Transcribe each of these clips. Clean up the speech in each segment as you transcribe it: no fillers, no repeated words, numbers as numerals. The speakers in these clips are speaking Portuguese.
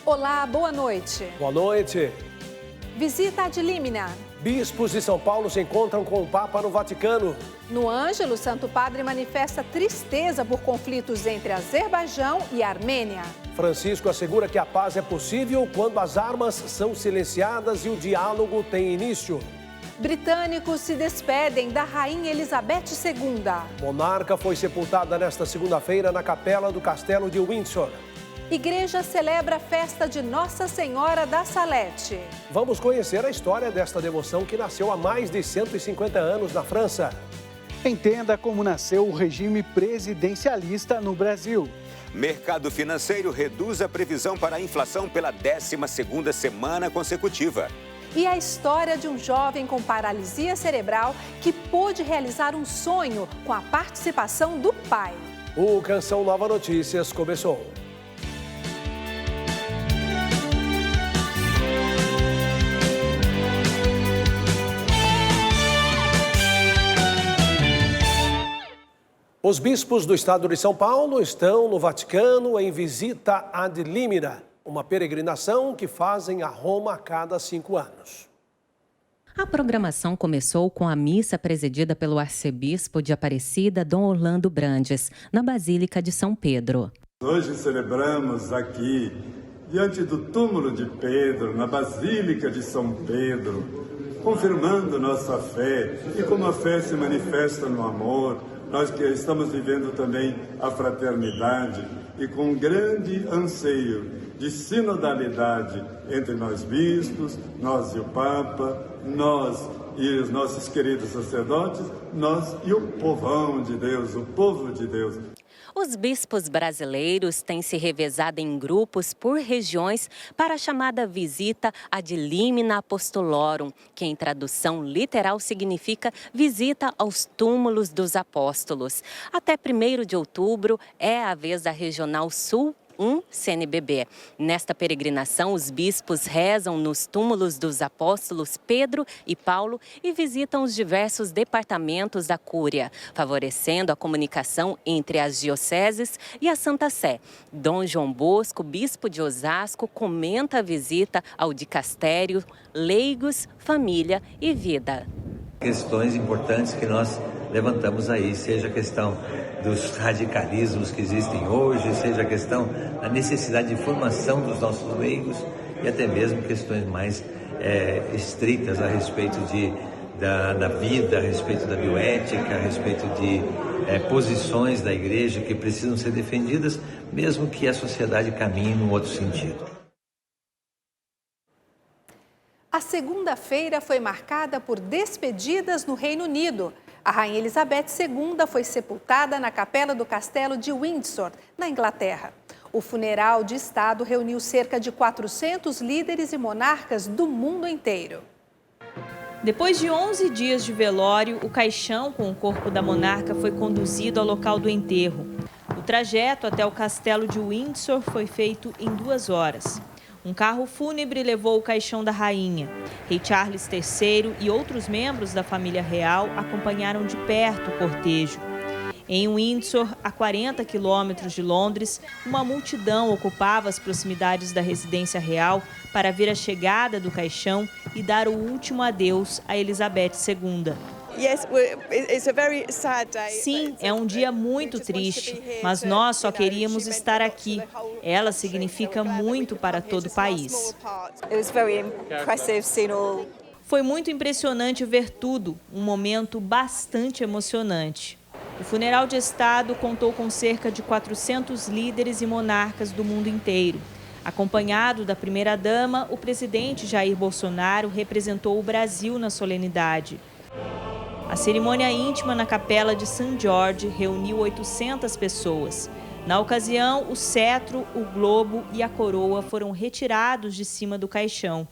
Olá, boa noite. Boa noite. Visita ad limina. Bispos de São Paulo se encontram com o Papa no Vaticano. No Ângelo, o Santo Padre manifesta tristeza por conflitos entre Azerbaijão e Armênia. Francisco assegura que a paz é possível quando as armas são silenciadas e o diálogo tem início. Britânicos se despedem da Rainha Elizabeth II. Monarca foi sepultada nesta segunda-feira na capela do Castelo de Windsor. Igreja celebra a festa de Nossa Senhora da Salete. Vamos conhecer a história desta devoção que nasceu há mais de 150 anos na França. Entenda como nasceu o regime presidencialista no Brasil. Mercado financeiro reduz a previsão para a inflação pela 12ª semana consecutiva. E a história de um jovem com paralisia cerebral que pôde realizar um sonho com a participação do pai. O Canção Nova Notícias começou. Os bispos do estado de São Paulo estão no Vaticano em visita ad limina, uma peregrinação que fazem a Roma a cada 5 anos. A programação começou com a missa presidida pelo arcebispo de Aparecida, Dom Orlando Brandes, na Basílica de São Pedro. Hoje celebramos aqui, diante do túmulo de Pedro, na Basílica de São Pedro, confirmando nossa fé e como a fé se manifesta no amor. Nós que estamos vivendo também a fraternidade e com um grande anseio de sinodalidade entre nós bispos, nós e o Papa, nós e os nossos queridos sacerdotes, nós e o povão de Deus, o povo de Deus. Os bispos brasileiros têm se revezado em grupos por regiões para a chamada visita ad limina apostolorum, que em tradução literal significa visita aos túmulos dos apóstolos. Até 1º de outubro é a vez da Regional Sul CNBB. Nesta peregrinação, os bispos rezam nos túmulos dos apóstolos Pedro e Paulo e visitam os diversos departamentos da Cúria, favorecendo a comunicação entre as dioceses e a Santa Sé. Dom João Bosco, bispo de Osasco, comenta a visita ao dicastério Leigos, Família e Vida. Questões importantes que nós levantamos aí, seja a questão dos radicalismos que existem hoje, seja a questão da necessidade de formação dos nossos leigos e até mesmo questões mais estritas a respeito da vida, a respeito da bioética, a respeito de posições da igreja que precisam ser defendidas, mesmo que a sociedade caminhe num outro sentido. A segunda-feira foi marcada por despedidas no Reino Unido. A Rainha Elizabeth II foi sepultada na capela do Castelo de Windsor, na Inglaterra. O funeral de Estado reuniu cerca de 400 líderes e monarcas do mundo inteiro. Depois de 11 dias de velório, o caixão com o corpo da monarca foi conduzido ao local do enterro. O trajeto até o Castelo de Windsor foi feito em 2 horas. Um carro fúnebre levou o caixão da rainha. Rei Charles III e outros membros da família real acompanharam de perto o cortejo. Em Windsor, a 40 quilômetros de Londres, uma multidão ocupava as proximidades da residência real para ver a chegada do caixão e dar o último adeus a Elizabeth II. Sim, é um dia muito triste, mas nós só queríamos estar aqui. Ela significa muito para todo o país. Foi muito impressionante ver tudo, um momento bastante emocionante. O funeral de Estado contou com cerca de 400 líderes e monarcas do mundo inteiro. Acompanhado da primeira-dama, o presidente Jair Bolsonaro representou o Brasil na solenidade. A cerimônia íntima na capela de St. George reuniu 800 pessoas. Na ocasião, o cetro, o globo e a coroa foram retirados de cima do caixão.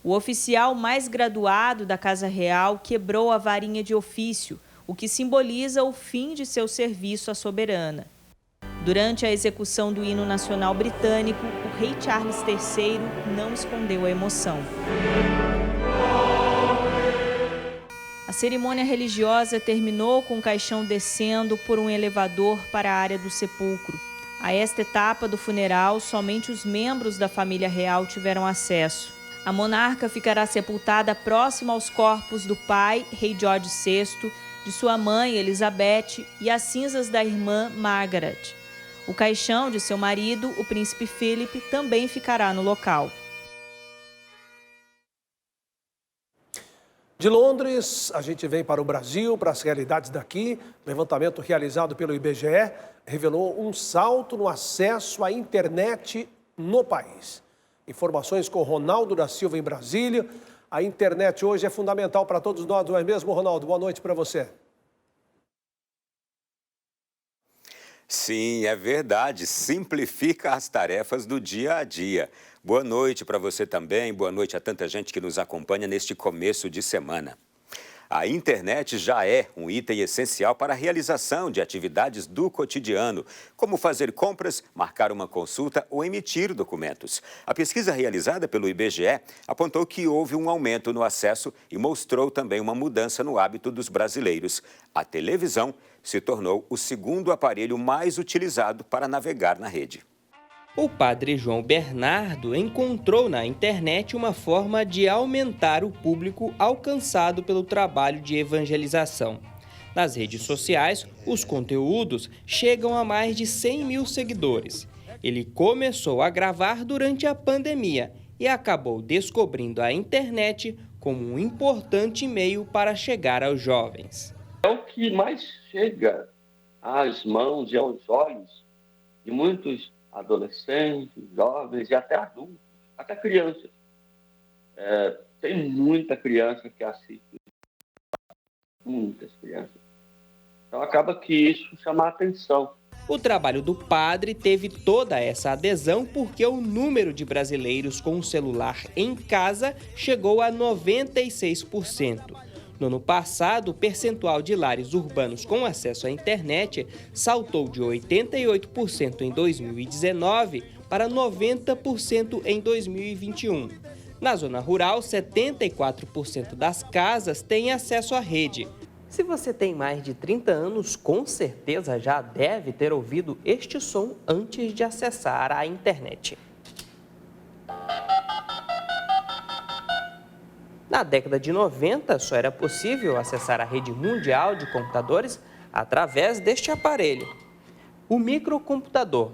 O oficial mais graduado da Casa Real quebrou a varinha de ofício, o que simboliza o fim de seu serviço à soberana. Durante a execução do hino nacional britânico, o rei Charles III não escondeu a emoção. A cerimônia religiosa terminou com o caixão descendo por um elevador para a área do sepulcro. A esta etapa do funeral, somente os membros da família real tiveram acesso. A monarca ficará sepultada próxima aos corpos do pai, rei George VI, de sua mãe, Elizabeth, e as cinzas da irmã, Margaret. O caixão de seu marido, o príncipe Philip, também ficará no local. De Londres, a gente vem para o Brasil, para as realidades daqui. O levantamento realizado pelo IBGE revelou um salto no acesso à internet no país. Informações com Ronaldo da Silva em Brasília. A internet hoje é fundamental para todos nós, não é mesmo, Ronaldo? Boa noite para você. Sim, é verdade. Simplifica as tarefas do dia a dia. Boa noite para você também. Boa noite a tanta gente que nos acompanha neste começo de semana. A internet já é um item essencial para a realização de atividades do cotidiano, como fazer compras, marcar uma consulta ou emitir documentos. A pesquisa realizada pelo IBGE apontou que houve um aumento no acesso e mostrou também uma mudança no hábito dos brasileiros. A televisão se tornou o segundo aparelho mais utilizado para navegar na rede. O padre João Bernardo encontrou na internet uma forma de aumentar o público alcançado pelo trabalho de evangelização. Nas redes sociais, os conteúdos chegam a mais de 100 mil seguidores. Ele começou a gravar durante a pandemia e acabou descobrindo a internet como um importante meio para chegar aos jovens. É o que mais chega às mãos e aos olhos de muitos adolescentes, jovens e até adultos, até crianças. Tem muita criança que assiste, muitas crianças. Então acaba que isso chama a atenção. O trabalho do padre teve toda essa adesão porque o número de brasileiros com o celular em casa chegou a 96%. No ano passado, o percentual de lares urbanos com acesso à internet saltou de 88% em 2019 para 90% em 2021. Na zona rural, 74% das casas têm acesso à rede. Se você tem mais de 30 anos, com certeza já deve ter ouvido este som antes de acessar a internet. Na década de 90, só era possível acessar a rede mundial de computadores através deste aparelho, o microcomputador.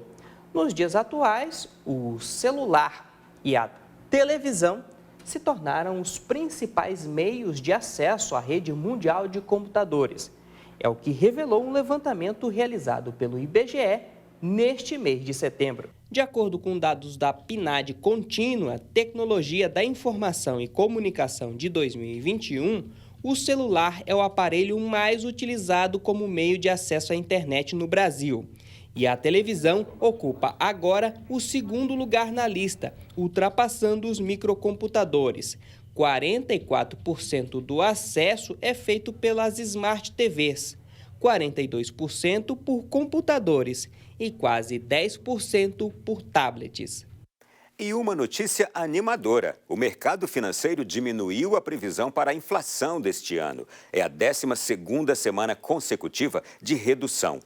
Nos dias atuais, o celular e a televisão se tornaram os principais meios de acesso à rede mundial de computadores. É o que revelou um levantamento realizado pelo IBGE neste mês de setembro. De acordo com dados da PNAD Contínua, Tecnologia da Informação e Comunicação de 2021, o celular é o aparelho mais utilizado como meio de acesso à internet no Brasil. E a televisão ocupa agora o segundo lugar na lista, ultrapassando os microcomputadores. 44% do acesso é feito pelas Smart TVs, 42% por computadores e quase 10% por tablets. E uma notícia animadora. O mercado financeiro diminuiu a previsão para a inflação deste ano. É a 12ª semana consecutiva de redução.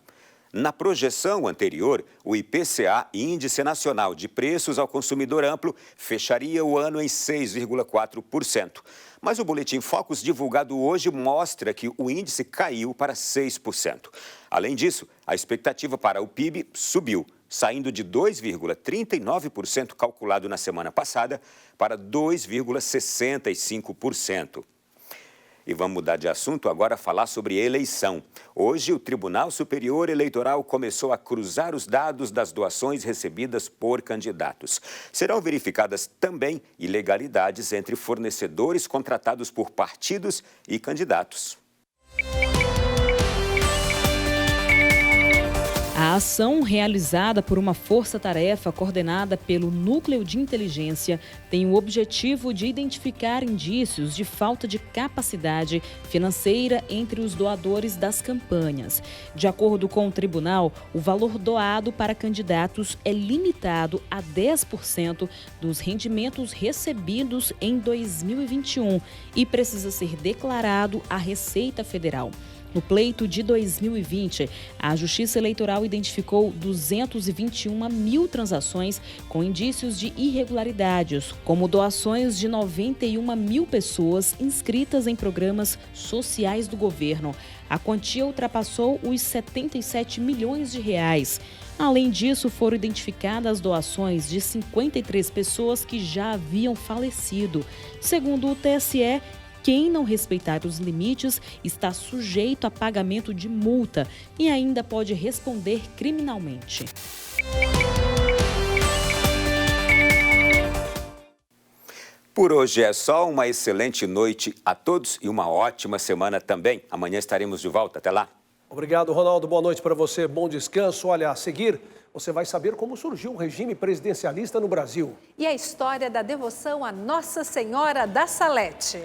Na projeção anterior, o IPCA, Índice Nacional de Preços ao Consumidor Amplo, fecharia o ano em 6,4%. Mas o Boletim Focus divulgado hoje mostra que o índice caiu para 6%. Além disso, a expectativa para o PIB subiu, saindo de 2,39% calculado na semana passada para 2,65%. E vamos mudar de assunto agora, falar sobre eleição. Hoje, o Tribunal Superior Eleitoral começou a cruzar os dados das doações recebidas por candidatos. Serão verificadas também ilegalidades entre fornecedores contratados por partidos e candidatos. A ação realizada por uma força-tarefa coordenada pelo Núcleo de Inteligência tem o objetivo de identificar indícios de falta de capacidade financeira entre os doadores das campanhas. De acordo com o tribunal, o valor doado para candidatos é limitado a 10% dos rendimentos recebidos em 2021 e precisa ser declarado à Receita Federal. No pleito de 2020, a Justiça Eleitoral identificou 221 mil transações com indícios de irregularidades, como doações de 91 mil pessoas inscritas em programas sociais do governo. A quantia ultrapassou os 77 milhões de reais. Além disso, foram identificadas doações de 53 pessoas que já haviam falecido. Segundo o TSE, quem não respeitar os limites está sujeito a pagamento de multa e ainda pode responder criminalmente. Por hoje é só. Uma excelente noite a todos e uma ótima semana também. Amanhã estaremos de volta. Até lá. Obrigado, Ronaldo. Boa noite para você. Bom descanso. Olha, a seguir, você vai saber como surgiu o regime presidencialista no Brasil. E a história da devoção a Nossa Senhora da Salete.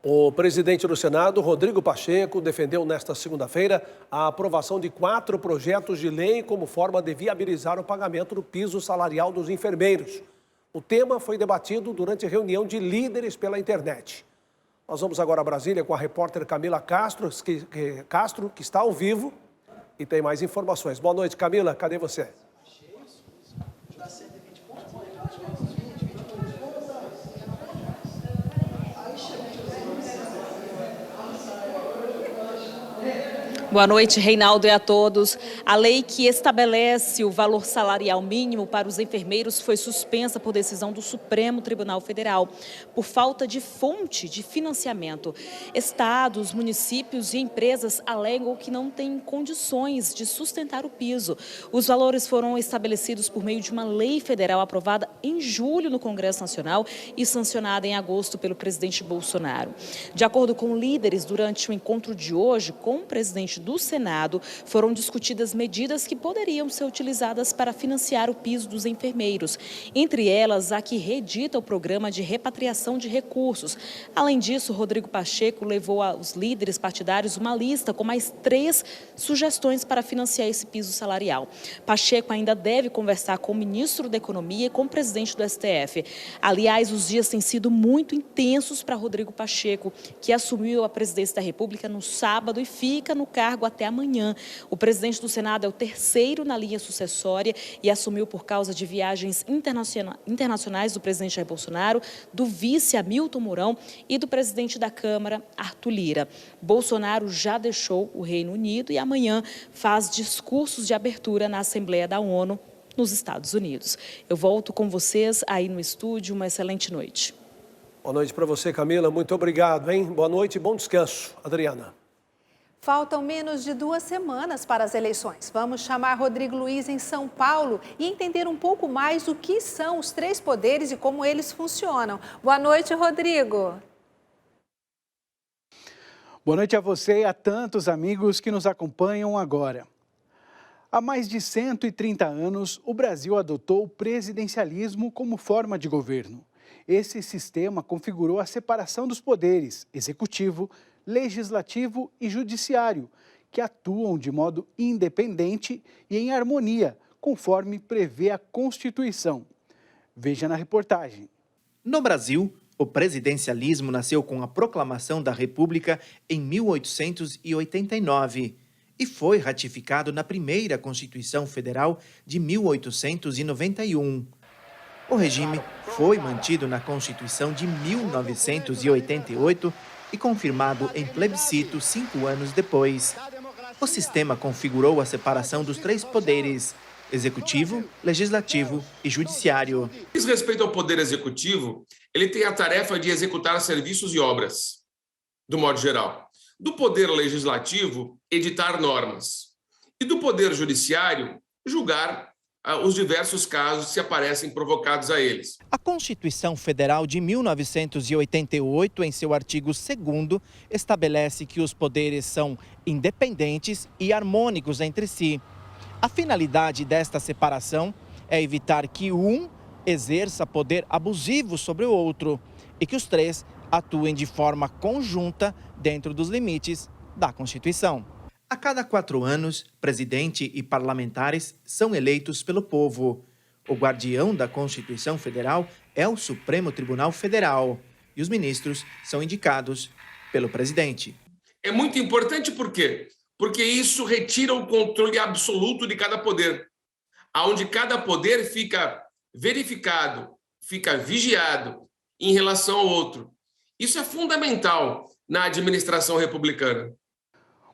O presidente do Senado, Rodrigo Pacheco, defendeu nesta segunda-feira a aprovação de 4 projetos de lei como forma de viabilizar o pagamento do piso salarial dos enfermeiros. O tema foi debatido durante a reunião de líderes pela internet. Nós vamos agora a Brasília com a repórter Camila Castro, que está ao vivo e tem mais informações. Boa noite, Camila. Cadê você? Boa noite, Reinaldo, e a todos. A lei que estabelece o valor salarial mínimo para os enfermeiros foi suspensa por decisão do Supremo Tribunal Federal, por falta de fonte de financiamento. Estados, municípios e empresas alegam que não têm condições de sustentar o piso. Os valores foram estabelecidos por meio de uma lei federal aprovada em julho no Congresso Nacional e sancionada em agosto pelo presidente Bolsonaro. De acordo com líderes, durante o encontro de hoje com o presidente do Senado, foram discutidas medidas que poderiam ser utilizadas para financiar o piso dos enfermeiros. Entre elas, a que reedita o programa de repatriação de recursos. Além disso, Rodrigo Pacheco levou aos líderes partidários uma lista com mais 3 sugestões para financiar esse piso salarial. Pacheco ainda deve conversar com o ministro da Economia e com o presidente do STF. Aliás, os dias têm sido muito intensos para Rodrigo Pacheco, que assumiu a presidência da República no sábado e fica no cargo até amanhã. O presidente do Senado é o 3º na linha sucessória e assumiu por causa de viagens internacionais do presidente Jair Bolsonaro, do vice Hamilton Mourão e do presidente da Câmara, Arthur Lira. Bolsonaro já deixou o Reino Unido e amanhã faz discursos de abertura na Assembleia da ONU nos Estados Unidos. Eu volto com vocês aí no estúdio. Uma excelente noite. Boa noite para você, Camila. Muito obrigado, hein? Boa noite e bom descanso. Adriana. Faltam menos de 2 semanas para as eleições. Vamos chamar Rodrigo Luiz em São Paulo e entender um pouco mais o que são os 3 poderes e como eles funcionam. Boa noite, Rodrigo. Boa noite a você e a tantos amigos que nos acompanham agora. Há mais de 130 anos, o Brasil adotou o presidencialismo como forma de governo. Esse sistema configurou a separação dos poderes executivo, legislativo e judiciário, que atuam de modo independente e em harmonia, conforme prevê a Constituição. Veja na reportagem. No Brasil, o presidencialismo nasceu com a proclamação da República em 1889 e foi ratificado na primeira Constituição Federal de 1891. O regime foi mantido na Constituição de 1988 e confirmado em plebiscito 5 anos depois. O sistema configurou a separação dos 3 poderes, executivo, legislativo e judiciário. Diz respeito ao poder executivo, ele tem a tarefa de executar serviços e obras, do modo geral. Do poder legislativo, editar normas. E do poder judiciário, julgar os diversos casos que se aparecem provocados a eles. A Constituição Federal de 1988, em seu artigo 2º, estabelece que os poderes são independentes e harmônicos entre si. A finalidade desta separação é evitar que um exerça poder abusivo sobre o outro e que os 3 atuem de forma conjunta dentro dos limites da Constituição. A cada 4 anos, presidente e parlamentares são eleitos pelo povo. O guardião da Constituição Federal é o Supremo Tribunal Federal e os ministros são indicados pelo presidente. É muito importante por quê? Porque isso retira o controle absoluto de cada poder, onde cada poder fica verificado, fica vigiado em relação ao outro. Isso é fundamental na administração republicana.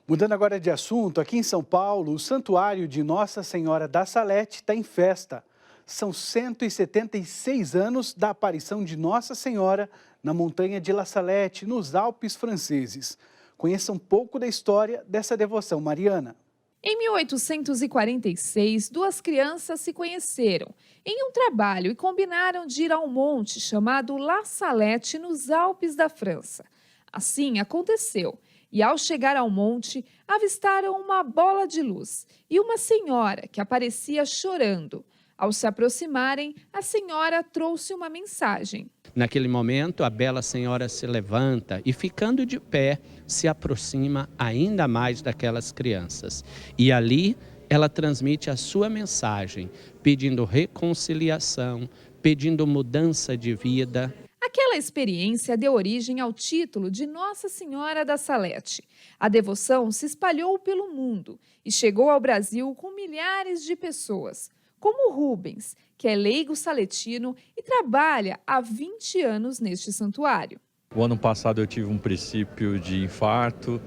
Mudando agora de assunto, aqui em São Paulo, o Santuário de Nossa Senhora da Salete está em festa. São 176 anos da aparição de Nossa Senhora na montanha de La Salette, nos Alpes franceses. Conheça um pouco da história dessa devoção mariana. Em 1846, 2 crianças se conheceram em um trabalho e combinaram de ir ao monte chamado La Salette, nos Alpes da França. Assim aconteceu, e ao chegar ao monte, avistaram uma bola de luz e uma senhora que aparecia chorando. Ao se aproximarem, a senhora trouxe uma mensagem. Naquele momento, a bela senhora se levanta e, ficando de pé, se aproxima ainda mais daquelas crianças. E ali, ela transmite a sua mensagem, pedindo reconciliação, pedindo mudança de vida. Aquela experiência deu origem ao título de Nossa Senhora da Salete. A devoção se espalhou pelo mundo e chegou ao Brasil com milhares de pessoas, como Rubens, que é leigo saletino e trabalha há 20 anos neste santuário. O ano passado eu tive um princípio de infarto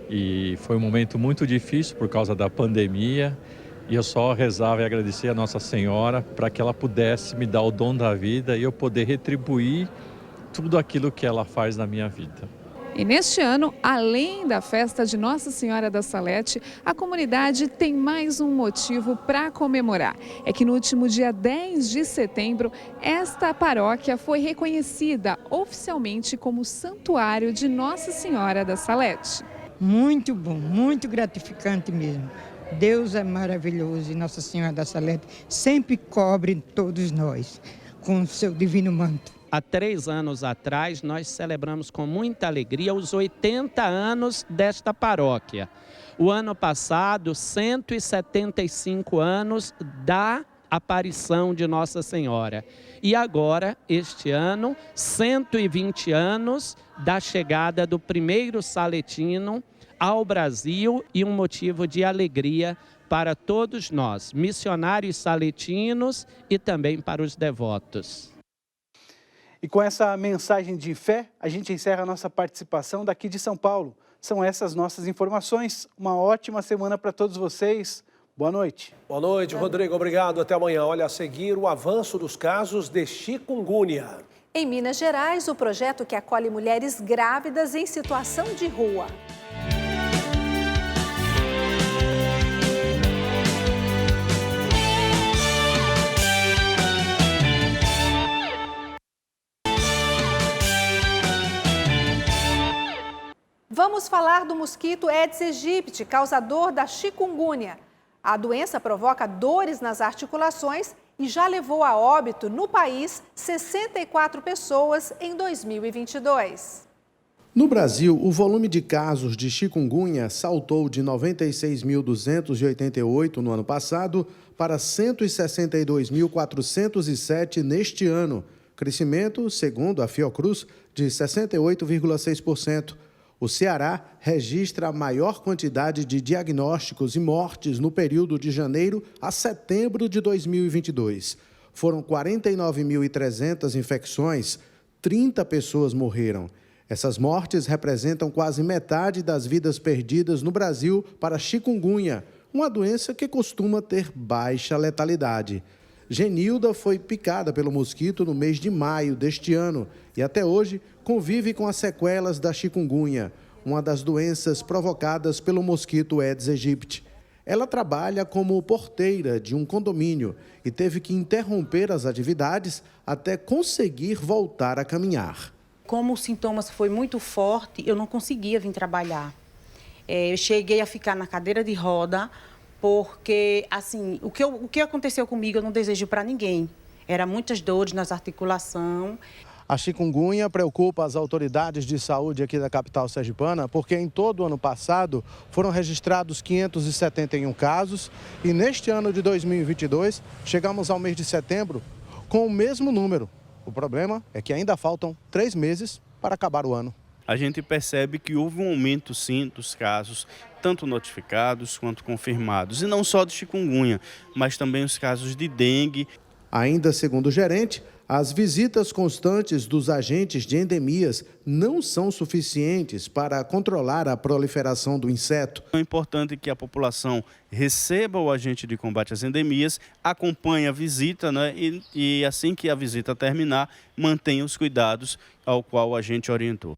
e foi um momento muito difícil por causa da pandemia. E eu só rezava e agradecia a Nossa Senhora para que ela pudesse me dar o dom da vida e eu poder retribuir tudo aquilo que ela faz na minha vida. E neste ano, além da festa de Nossa Senhora da Salete, a comunidade tem mais um motivo para comemorar. É que no último dia 10 de setembro, esta paróquia foi reconhecida oficialmente como Santuário de Nossa Senhora da Salete. Muito bom, muito gratificante mesmo. Deus é maravilhoso e Nossa Senhora da Salete sempre cobre todos nós com o seu divino manto. Há 3 anos atrás, nós celebramos com muita alegria os 80 anos desta paróquia. O ano passado, 175 anos da aparição de Nossa Senhora. E agora, este ano, 120 anos da chegada do primeiro saletino ao Brasil e um motivo de alegria para todos nós, missionários saletinos e também para os devotos. E com essa mensagem de fé, a gente encerra a nossa participação daqui de São Paulo. São essas nossas informações. Uma ótima semana para todos vocês. Boa noite. Boa noite, Rodrigo. Obrigado. Até amanhã. Olha, a seguir o avanço dos casos de chikungunya. Em Minas Gerais, o projeto que acolhe mulheres grávidas em situação de rua. Vamos falar do mosquito Aedes aegypti, causador da chikungunya. A doença provoca dores nas articulações e já levou a óbito no país 64 pessoas em 2022. No Brasil, o volume de casos de chikungunya saltou de 96.288 no ano passado para 162.407 neste ano. Crescimento, segundo a Fiocruz, de 68,6%. O Ceará registra a maior quantidade de diagnósticos e mortes no período de janeiro a setembro de 2022. Foram 49.300 infecções, 30 pessoas morreram. Essas mortes representam quase metade das vidas perdidas no Brasil para chikungunya, uma doença que costuma ter baixa letalidade. Genilda foi picada pelo mosquito no mês de maio deste ano e até hoje convive com as sequelas da chikungunya, uma das doenças provocadas pelo mosquito Aedes aegypti. Ela trabalha como porteira de um condomínio e teve que interromper as atividades até conseguir voltar a caminhar. Como os sintomas foi muito forte, eu não conseguia vir trabalhar. Eu cheguei a ficar na cadeira de roda, porque, assim, o que aconteceu comigo eu não desejo para ninguém. Era muitas dores nas articulações. A chikungunya preocupa as autoridades de saúde aqui da capital sergipana, porque em todo o ano passado foram registrados 571 casos e neste ano de 2022 chegamos ao mês de setembro com o mesmo número. O problema é que ainda faltam 3 meses para acabar o ano. A gente percebe que houve um aumento, sim, dos casos, tanto notificados quanto confirmados. E não só de chikungunya, mas também os casos de dengue. Ainda segundo o gerente, as visitas constantes dos agentes de endemias não são suficientes para controlar a proliferação do inseto. É importante que a população receba o agente de combate às endemias, acompanhe a visita, né, e assim que a visita terminar, mantenha os cuidados ao qual a gente orientou.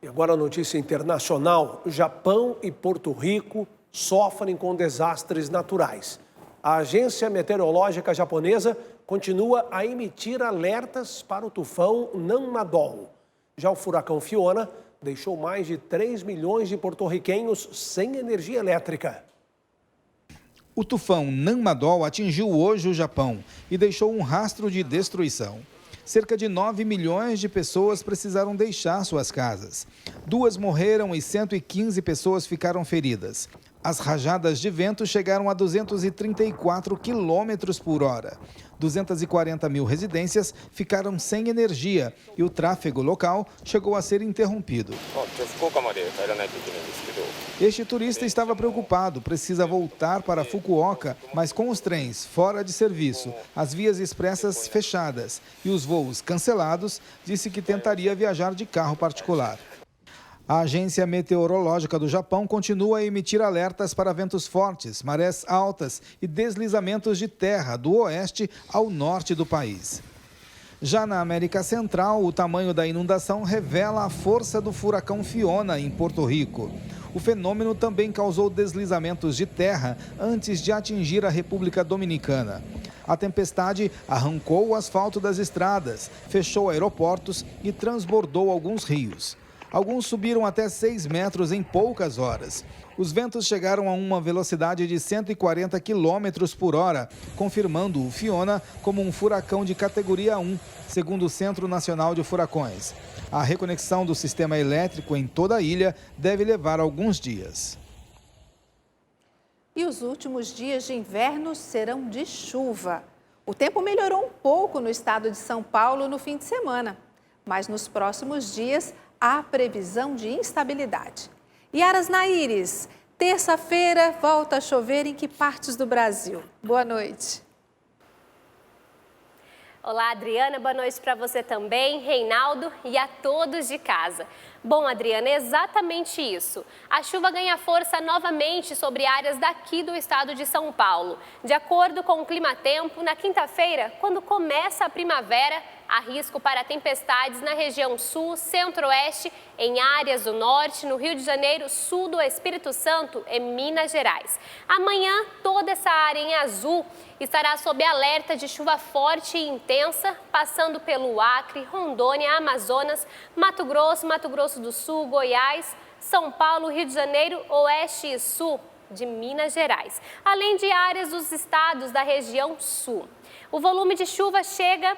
E agora a notícia internacional: Japão e Porto Rico sofrem com desastres naturais. A agência meteorológica japonesa continua a emitir alertas para o tufão Nanmadol. Já o furacão Fiona deixou mais de 3 milhões de porto-riquenhos sem energia elétrica. O tufão Nanmadol atingiu hoje o Japão e deixou um rastro de destruição. Cerca de 9 milhões de pessoas precisaram deixar suas casas. 2 morreram e 115 pessoas ficaram feridas. As rajadas de vento chegaram a 234 quilômetros por hora. 240 mil residências ficaram sem energia e o tráfego local chegou a ser interrompido. Este turista estava preocupado, precisa voltar para Fukuoka, mas com os trens fora de serviço, as vias expressas fechadas e os voos cancelados, disse que tentaria viajar de carro particular. A Agência Meteorológica do Japão continua a emitir alertas para ventos fortes, marés altas e deslizamentos de terra do oeste ao norte do país. Já na América Central, o tamanho da inundação revela a força do furacão Fiona em Porto Rico. O fenômeno também causou deslizamentos de terra antes de atingir a República Dominicana. A tempestade arrancou o asfalto das estradas, fechou aeroportos e transbordou alguns rios. Alguns subiram até 6 metros em poucas horas. Os ventos chegaram a uma velocidade de 140 quilômetros por hora, confirmando o Fiona como um furacão de categoria 1, segundo o Centro Nacional de Furacões. A reconexão do sistema elétrico em toda a ilha deve levar alguns dias. E os últimos dias de inverno serão de chuva. O tempo melhorou um pouco no estado de São Paulo no fim de semana, mas nos próximos dias há previsão de instabilidade. Yaras Naires, terça-feira volta a chover em que partes do Brasil? Boa noite. Olá, Adriana, boa noite para você também, Reinaldo e a todos de casa. Bom, Adriana, é exatamente isso. A chuva ganha força novamente sobre áreas daqui do estado de São Paulo. De acordo com o Climatempo, na quinta-feira, quando começa a primavera, há risco para tempestades na região sul, centro-oeste, em áreas do norte, no Rio de Janeiro, sul do Espírito Santo e Minas Gerais. Amanhã, toda essa área em azul estará sob alerta de chuva forte e intensa, passando pelo Acre, Rondônia, Amazonas, Mato Grosso do Sul, Goiás, São Paulo, Rio de Janeiro, oeste e sul de Minas Gerais, além de áreas dos estados da região sul. O volume de chuva chega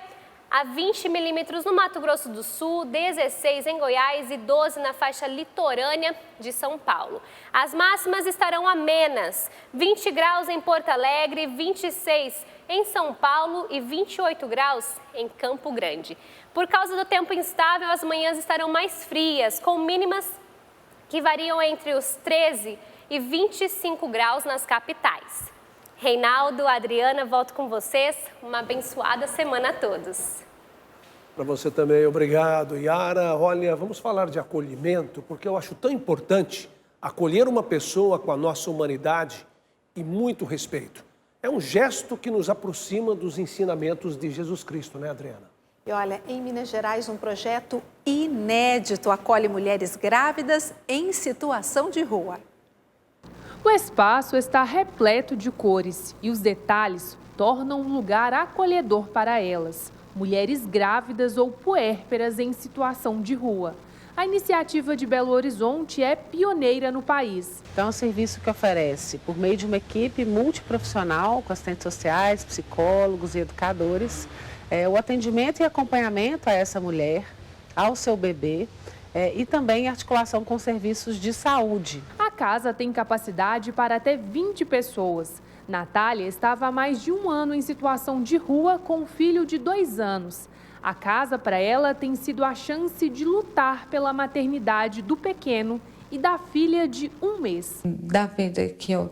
a 20 milímetros no Mato Grosso do Sul, 16 em Goiás e 12 na faixa litorânea de São Paulo. As máximas estarão amenas, 20 graus em Porto Alegre, 26 em São Paulo e 28 graus em Campo Grande. Por causa do tempo instável, as manhãs estarão mais frias, com mínimas que variam entre os 13 e 25 graus nas capitais. Reinaldo, Adriana, volto com vocês. Uma abençoada semana a todos. Para você também, obrigado, Yara. Olha, vamos falar de acolhimento, porque eu acho tão importante acolher uma pessoa com a nossa humanidade e muito respeito. É um gesto que nos aproxima dos ensinamentos de Jesus Cristo, né, Adriana? E olha, em Minas Gerais, um projeto inédito acolhe mulheres grávidas em situação de rua. O espaço está repleto de cores e os detalhes tornam um lugar acolhedor para elas, mulheres grávidas ou puérperas em situação de rua. A iniciativa de Belo Horizonte é pioneira no país. Então, é um serviço que oferece, por meio de uma equipe multiprofissional, com assistentes sociais, psicólogos e educadores, o atendimento e acompanhamento a essa mulher, ao seu bebê, e também articulação com serviços de saúde. A casa tem capacidade para até 20 pessoas. Natália estava há mais de um ano em situação de rua com um filho de 2 anos. A casa, para ela, tem sido a chance de lutar pela maternidade do pequeno e da filha de 1 mês. Da vida que eu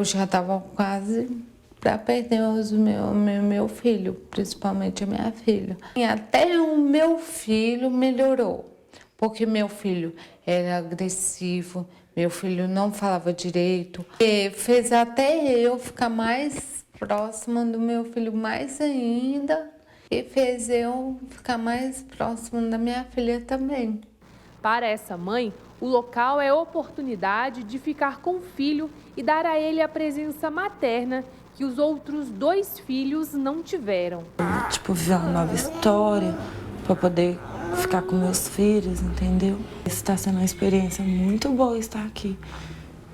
já estava quase para perder meu filho, principalmente a minha filha. E até o meu filho melhorou, porque meu filho era agressivo, meu filho não falava direito. E fez até eu ficar mais próxima do meu filho mais ainda. E fez eu ficar mais próximo da minha filha também. Para essa mãe, o local é oportunidade de ficar com o filho e dar a ele a presença materna que os outros 2 filhos não tiveram. Viver uma nova história para poder ficar com meus filhos, entendeu? Está sendo uma experiência muito boa estar aqui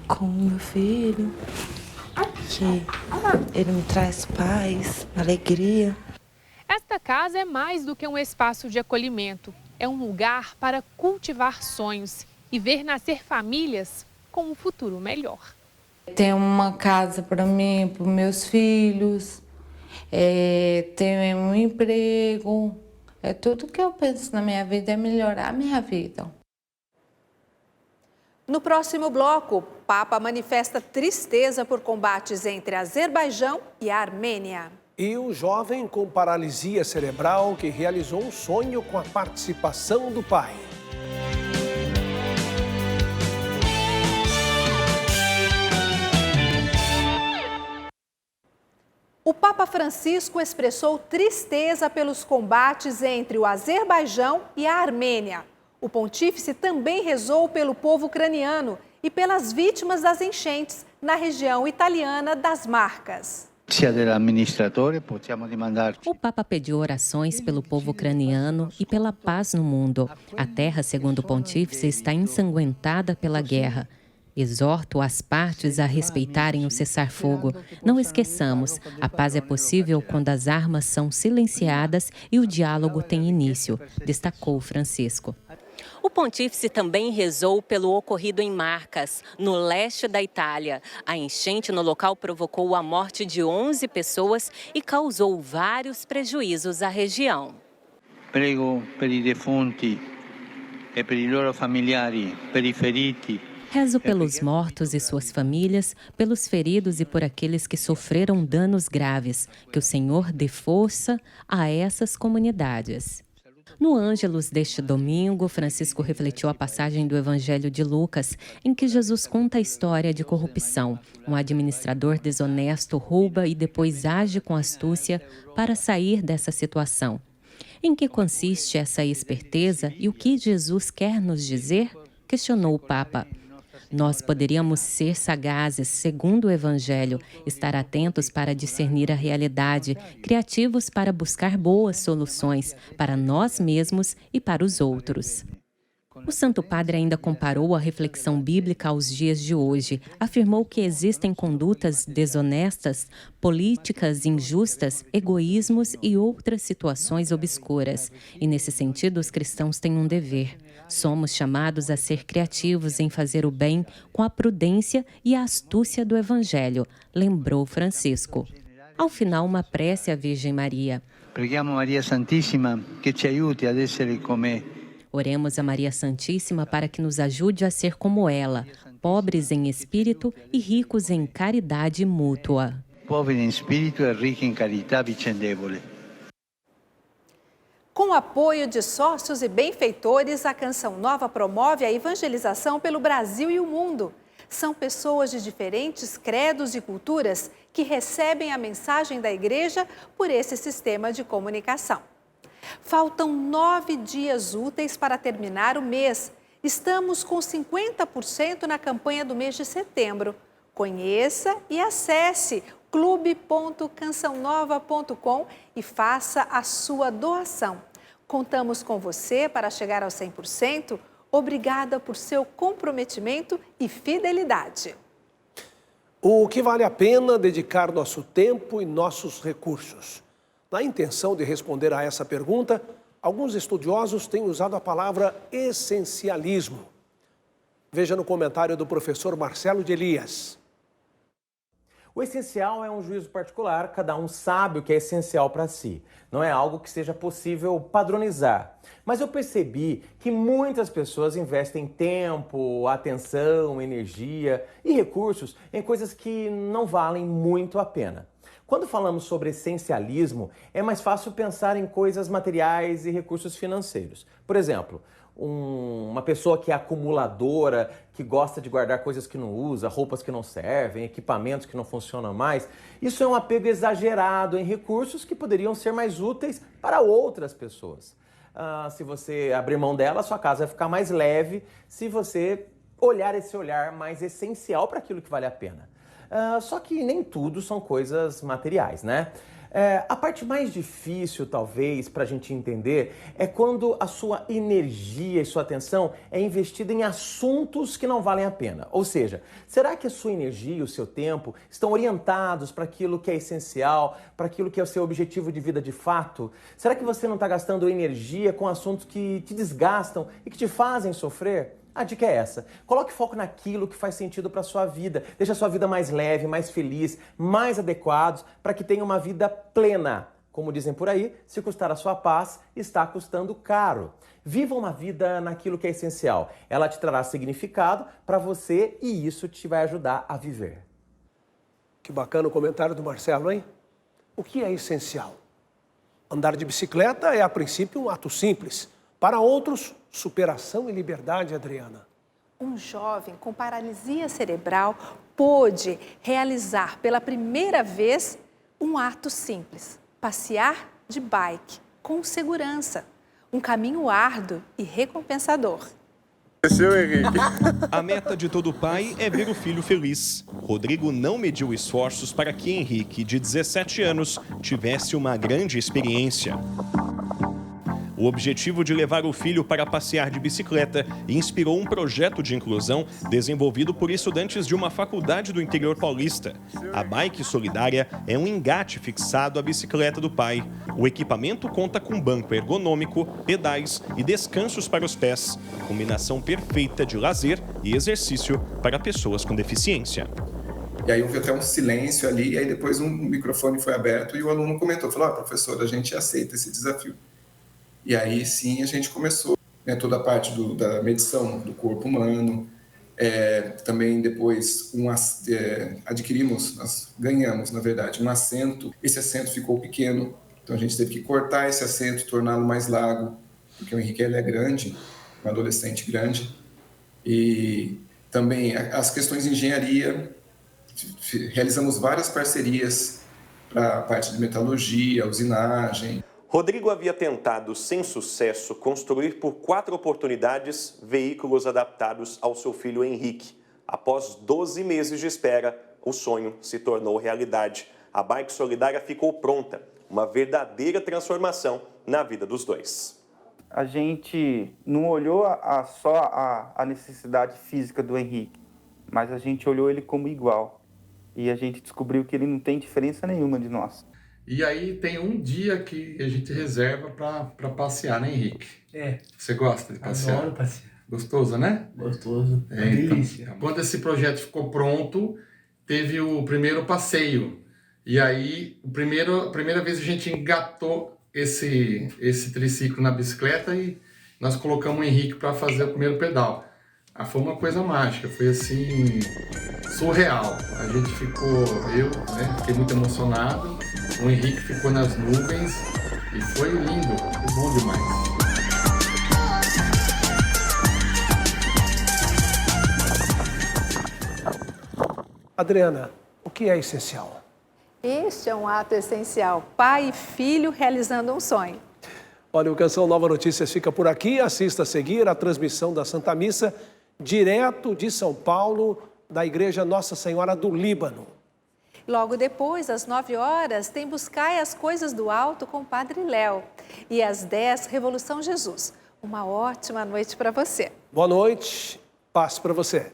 com o meu filho, que ele me traz paz, alegria. Esta casa é mais do que um espaço de acolhimento. É um lugar para cultivar sonhos e ver nascer famílias com um futuro melhor. Ter uma casa para mim, para os meus filhos, ter um emprego. Tudo que eu penso na minha vida é melhorar a minha vida. No próximo bloco, o Papa manifesta tristeza por combates entre Azerbaijão e a Armênia. E o jovem com paralisia cerebral que realizou um sonho com a participação do pai. O Papa Francisco expressou tristeza pelos combates entre o Azerbaijão e a Armênia. O pontífice também rezou pelo povo ucraniano e pelas vítimas das enchentes na região italiana das Marcas. O Papa pediu orações pelo povo ucraniano e pela paz no mundo. A terra, segundo o pontífice, está ensanguentada pela guerra. Exorto as partes a respeitarem o cessar-fogo. Não esqueçamos, a paz é possível quando as armas são silenciadas e o diálogo tem início, destacou Francisco. O pontífice também rezou pelo ocorrido em Marcas, no leste da Itália. A enchente no local provocou a morte de 11 pessoas e causou vários prejuízos à região. Prego per i defunti e per i loro familiari, per i feriti. Rezo pelos mortos e suas famílias, pelos feridos e por aqueles que sofreram danos graves. Que o Senhor dê força a essas comunidades. No Ângelus deste domingo, Francisco refletiu a passagem do Evangelho de Lucas, em que Jesus conta a história de corrupção. Um administrador desonesto rouba e depois age com astúcia para sair dessa situação. Em que consiste essa esperteza e o que Jesus quer nos dizer? Questionou o Papa. Nós poderíamos ser sagazes, segundo o Evangelho, estar atentos para discernir a realidade, criativos para buscar boas soluções para nós mesmos e para os outros. O Santo Padre ainda comparou a reflexão bíblica aos dias de hoje. Afirmou que existem condutas desonestas, políticas injustas, egoísmos e outras situações obscuras. E, nesse sentido, os cristãos têm um dever. Somos chamados a ser criativos em fazer o bem com a prudência e a astúcia do Evangelho, lembrou Francisco. Ao final, uma prece à Virgem Maria. Preghiamo Maria Santissima che ci aiuti ad essere come. Oremos a Maria Santíssima para que nos ajude a ser como ela, pobres em espírito e ricos em caridade mútua. Poveri in spirito e ricchi in carità vicendevole. Com o apoio de sócios e benfeitores, a Canção Nova promove a evangelização pelo Brasil e o mundo. São pessoas de diferentes credos e culturas que recebem a mensagem da igreja por esse sistema de comunicação. Faltam 9 dias úteis para terminar o mês. Estamos com 50% na campanha do mês de setembro. Conheça e acesse clube.cançãonova.com e faça a sua doação. Contamos com você para chegar aos 100%. Obrigada por seu comprometimento e fidelidade. O que vale a pena dedicar nosso tempo e nossos recursos? Na intenção de responder a essa pergunta, alguns estudiosos têm usado a palavra essencialismo. Veja no comentário do professor Marcelo de Elias. O essencial é um juízo particular, cada um sabe o que é essencial para si. Não é algo que seja possível padronizar. Mas eu percebi que muitas pessoas investem tempo, atenção, energia e recursos em coisas que não valem muito a pena. Quando falamos sobre essencialismo, é mais fácil pensar em coisas materiais e recursos financeiros. Por exemplo, uma pessoa que é acumuladora, que gosta de guardar coisas que não usa, roupas que não servem, equipamentos que não funcionam mais. Isso é um apego exagerado em recursos que poderiam ser mais úteis para outras pessoas. Se você abrir mão dela, sua casa vai ficar mais leve se você olhar esse olhar mais essencial para aquilo que vale a pena. Só que nem tudo são coisas materiais, né? A parte mais difícil, talvez, para a gente entender é quando a sua energia e sua atenção é investida em assuntos que não valem a pena. Ou seja, será que a sua energia e o seu tempo estão orientados para aquilo que é essencial, para aquilo que é o seu objetivo de vida de fato? Será que você não está gastando energia com assuntos que te desgastam e que te fazem sofrer? A dica é essa. Coloque foco naquilo que faz sentido para a sua vida. Deixe a sua vida mais leve, mais feliz, mais adequados para que tenha uma vida plena. Como dizem por aí, se custar a sua paz, está custando caro. Viva uma vida naquilo que é essencial. Ela te trará significado para você e isso te vai ajudar a viver. Que bacana o comentário do Marcelo, hein? O que é essencial? Andar de bicicleta é, a princípio, um ato simples. Para outros, superação e liberdade, Adriana. Um jovem com paralisia cerebral pôde realizar pela primeira vez um ato simples: passear de bike com segurança. Um caminho árduo e recompensador. A meta de todo pai é ver o filho feliz. Rodrigo não mediu esforços para que Henrique, de 17 anos, tivesse uma grande experiência. O objetivo de levar o filho para passear de bicicleta inspirou um projeto de inclusão desenvolvido por estudantes de uma faculdade do interior paulista. A bike solidária é um engate fixado à bicicleta do pai. O equipamento conta com banco ergonômico, pedais e descansos para os pés. Combinação perfeita de lazer e exercício para pessoas com deficiência. E aí houve até um silêncio ali, e aí depois um microfone foi aberto e o aluno comentou, falou, professor, a gente aceita esse desafio. E aí sim a gente começou, né, toda a parte da medição do corpo humano, também depois adquirimos, nós ganhamos na verdade um assento, esse assento ficou pequeno, então a gente teve que cortar esse assento, torná-lo mais largo, porque o Henrique ele é grande, um adolescente grande, e também as questões de engenharia, realizamos várias parcerias para a parte de metalurgia, usinagem. Rodrigo havia tentado, sem sucesso, construir por 4 oportunidades veículos adaptados ao seu filho Henrique. Após 12 meses de espera, o sonho se tornou realidade. A bike solidária ficou pronta, uma verdadeira transformação na vida dos dois. A gente não olhou só a necessidade física do Henrique, mas a gente olhou ele como igual. E a gente descobriu que ele não tem diferença nenhuma de nós. E aí tem um dia que a gente reserva para passear, né, Henrique? Você gosta de passear? Adoro passear. Gostoso, né? Gostoso. Delícia. Então, quando esse projeto ficou pronto, teve o primeiro passeio. E aí, a primeira vez a gente engatou esse triciclo na bicicleta e nós colocamos o Henrique para fazer o primeiro pedal. Foi uma coisa mágica, foi assim, surreal. A gente fiquei muito emocionado. O Henrique ficou nas nuvens e foi lindo, foi bom demais. Adriana, o que é essencial? Este é um ato essencial, pai e filho realizando um sonho. Olha, o Canção Nova Notícias fica por aqui. Assista a seguir a transmissão da Santa Missa, direto de São Paulo, da Igreja Nossa Senhora do Líbano. Logo depois, às 9 horas, tem Buscai as Coisas do Alto com o Padre Léo. E às 10, Revolução Jesus. Uma ótima noite para você. Boa noite, paz para você.